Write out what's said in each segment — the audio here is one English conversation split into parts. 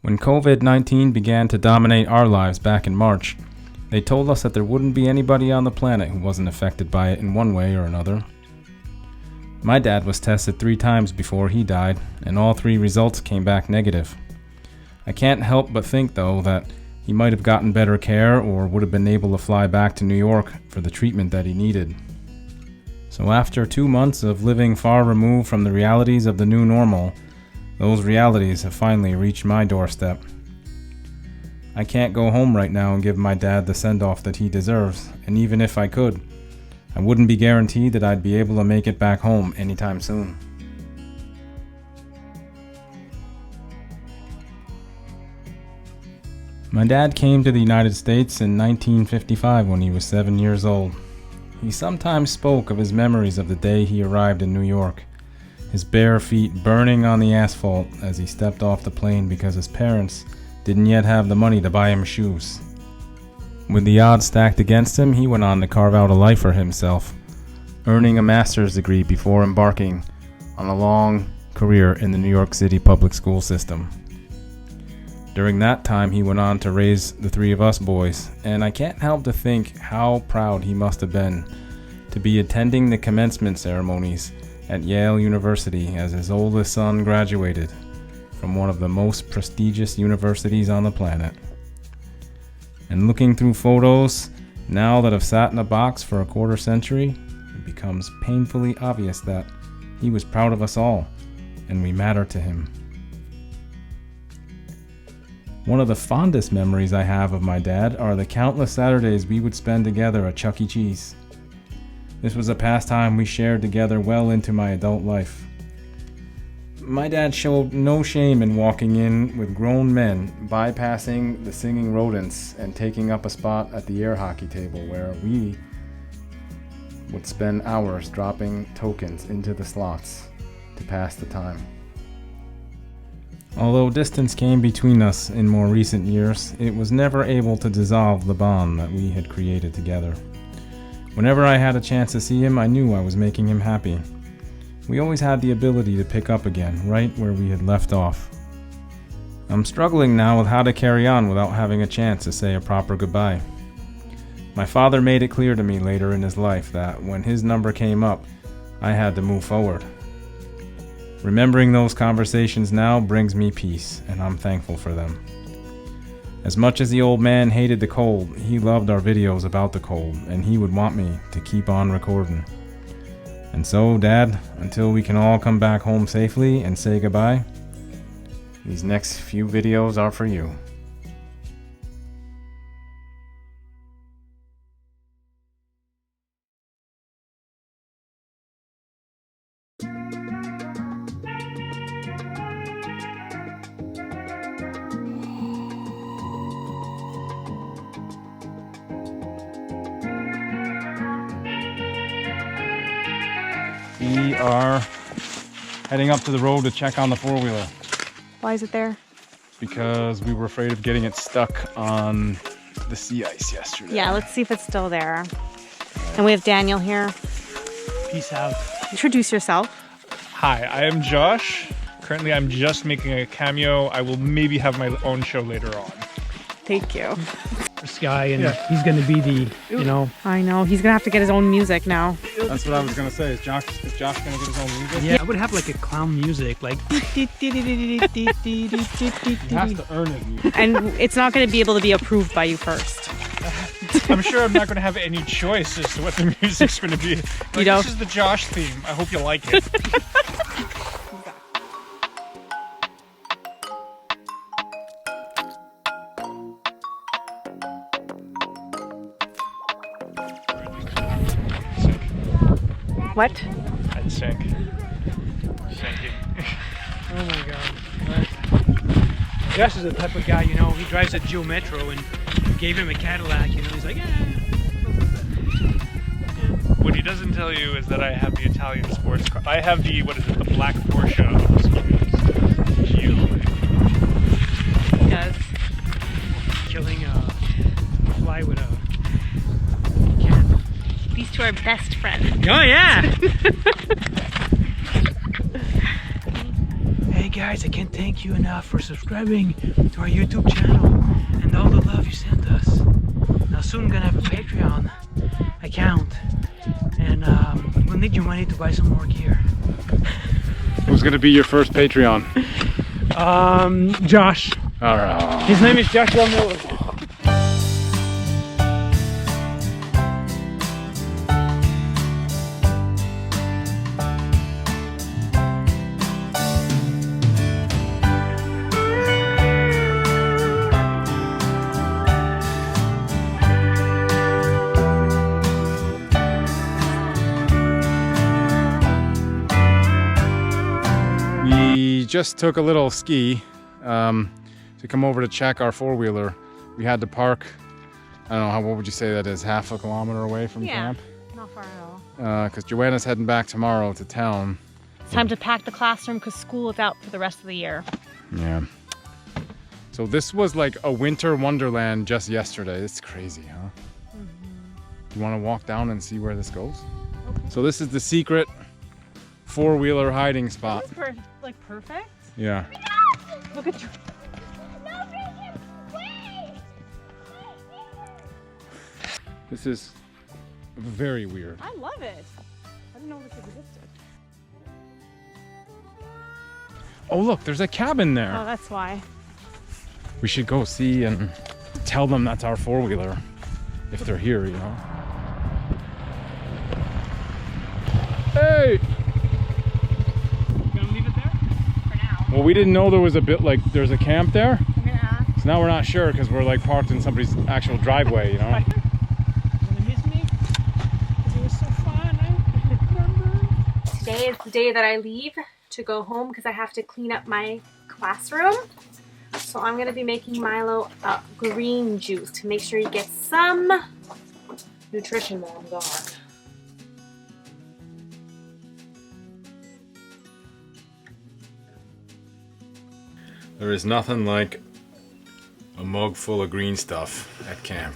When COVID-19 began to dominate our lives back in March, they told us that there wouldn't be anybody on the planet who wasn't affected by it in one way or another. My dad was tested 3 times before he died, and all 3 results came back negative. I can't help but think, though, that he might have gotten better care or would have been able to fly back to New York for the treatment that he needed. So after 2 months of living far removed from the realities of the new normal, those realities have finally reached my doorstep. I can't go home right now and give my dad the send-off that he deserves, and even if I could, I wouldn't be guaranteed that I'd be able to make it back home anytime soon. My dad came to the United States in 1955 when he was 7 years old. He sometimes spoke of his memories of the day he arrived in New York, his bare feet burning on the asphalt as he stepped off the plane because his parents didn't yet have the money to buy him shoes. With the odds stacked against him, he went on to carve out a life for himself, earning a master's degree before embarking on a long career in the New York City public school system. During that time, he went on to raise the 3 of us boys, and I can't help to think how proud he must have been to be attending the commencement ceremonies at Yale University as his oldest son graduated from one of the most prestigious universities on the planet. And looking through photos, now that I've sat in a box for a quarter century, it becomes painfully obvious that he was proud of us all, and we matter to him. One of the fondest memories I have of my dad are the countless Saturdays we would spend together at Chuck E. Cheese. This was a pastime we shared together well into my adult life. My dad showed no shame in walking in with grown men, bypassing the singing rodents and taking up a spot at the air hockey table where we would spend hours dropping tokens into the slots to pass the time. Although distance came between us in more recent years, it was never able to dissolve the bond that we had created together. Whenever I had a chance to see him, I knew I was making him happy. We always had the ability to pick up again, right where we had left off. I'm struggling now with how to carry on without having a chance to say a proper goodbye. My father made it clear to me later in his life that when his number came up, I had to move forward. Remembering those conversations now brings me peace, and I'm thankful for them. As much as the old man hated the cold, he loved our videos about the cold, and he would want me to keep on recording. And so, Dad, until we can all come back home safely and say goodbye, these next few videos are for you. We are heading up to the road to check on the 4-wheeler. Why is it there? Because we were afraid of getting it stuck on the sea ice yesterday. Yeah, let's see if it's still there. And we have Daniel here. Peace out. Introduce yourself. Hi, I am Josh. Currently, I'm just making a cameo. I will maybe have my own show later on. Thank you. This guy, and he's going to be the, I know, he's going to have to get his own music now. That's what I was going to say. Is Josh going to get his own music? Yeah, I would have like a clown music, like... He has to earn it. And it's not going to be able to be approved by you first. I'm sure I'm not going to have any choice as to what the music's going to be. Like, this is the Josh theme. I hope you like it. What? I'd sink. Sinking. Oh my god. Josh is the type of guy, he drives a Geo Metro and gave him a Cadillac, he's like, What he doesn't tell you is that I have the Italian sports car. I have the black Porsche. He does. Killing a fly with a... These two are best friends. Oh yeah! Hey guys, I can't thank you enough for subscribing to our YouTube channel and all the love you sent us. Now soon gonna have a Patreon account, and we'll need your money to buy some more gear. Who's gonna be your first Patreon? Josh. All right. His name is Joshua Miller. We just took a little ski to come over to check our four-wheeler. We had to park, I don't know, what would you say that is, half a kilometer away from camp? Not far at all. Because Joanna's heading back tomorrow to town. It's time to pack the classroom because school is out for the rest of the year. Yeah. So this was like a winter wonderland just yesterday. It's crazy, huh? You want to walk down and see where this goes? Okay. So this is the secret four-wheeler hiding spot. This is like perfect. Yeah. Look at you. This is very weird. I love it. I didn't know this existed. Oh look, there's a cabin there. Oh, that's why. We should go see and tell them that's our four-wheeler if they're here, you know. Hey! Gonna leave it there? For now. Well, we didn't know there was a bit like there's a camp there. I'm gonna ask. So now we're not sure because we're like parked in somebody's actual driveway, you know. Gonna miss me? Because it was so fun. I remember. Today is the day that I leave to go home because I have to clean up my classroom. So I'm gonna be making Milo a green juice to make sure he gets some nutrition while I'm gone. There is nothing like a mug full of green stuff at camp.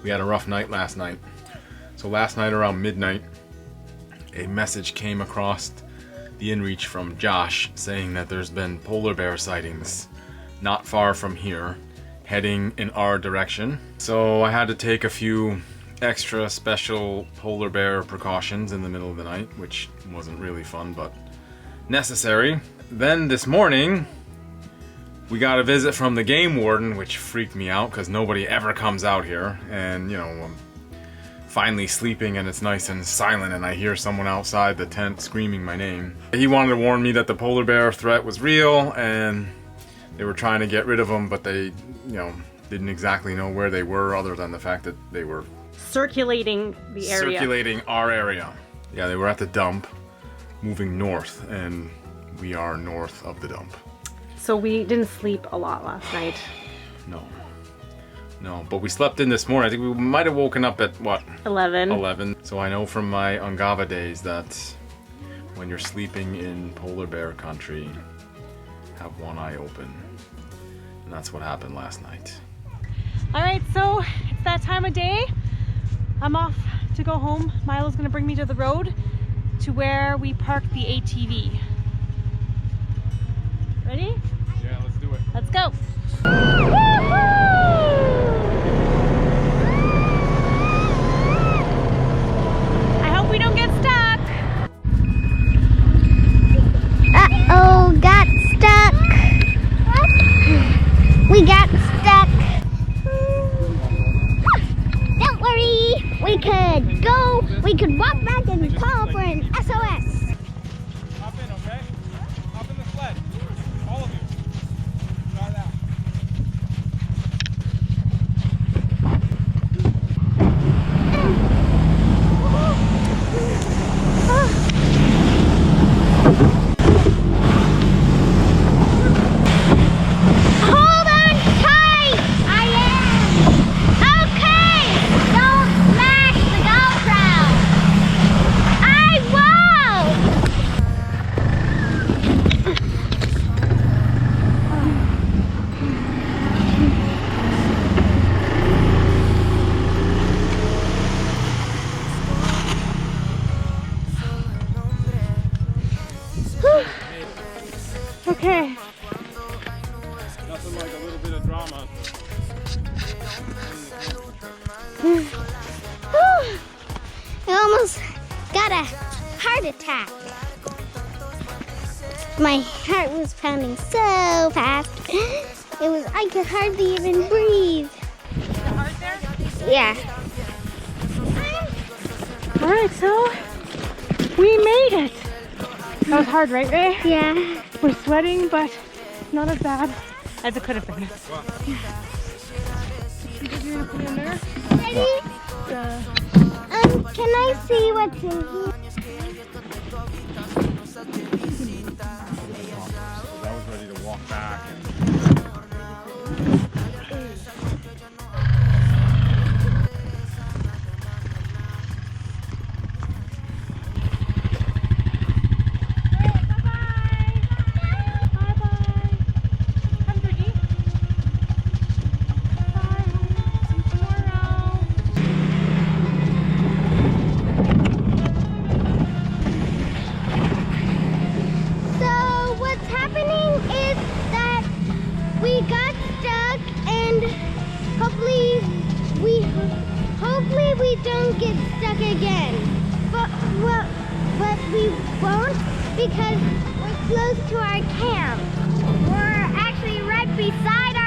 We had a rough night last night. So last night around midnight, a message came across the inReach from Josh saying that there's been polar bear sightings not far from here, heading in our direction. So I had to take a few extra special polar bear precautions in the middle of the night, which wasn't really fun, but necessary. Then this morning, we got a visit from the game warden, which freaked me out because nobody ever comes out here. And, you know, I'm finally sleeping and it's nice and silent and I hear someone outside the tent screaming my name. He wanted to warn me that the polar bear threat was real and they were trying to get rid of them, but they, you know, didn't exactly know where they were other than the fact that they were Circulating the area. Circulating our area. Yeah, they were at the dump, moving north, and we are north of the dump. So we didn't sleep a lot last night. No, but we slept in this morning. I think we might have woken up at, what? 11. 11. So I know from my Ungava days that when you're sleeping in polar bear country, have one eye open. And that's what happened last night. All right, so it's that time of day. I'm off to go home. Milo's gonna bring me to the road to where we parked the ATV. Ready? Yeah, let's do it. Let's go. I hope we don't get stuck. Uh-oh, got stuck. We got stuck. Don't worry, we could walk back and call for an SOS. Hop in, okay? Hop in the sled. All of you. Try that. Hold on tight! I am. Okay, don't smash the GoPro. Okay. Nothing like a little bit of drama. I almost got a heart attack. My heart was pounding so fast. I could hardly even breathe. Yeah. All right, so we made it. That was hard, right, Ray? Yeah. We're sweating, but not as bad as it could have been. You think you're gonna put it in there? Ready? Can I see what's in here? I was ready to walk back. We got stuck, and hopefully we don't get stuck again. But we won't, because we're close to our camp. We're actually right beside our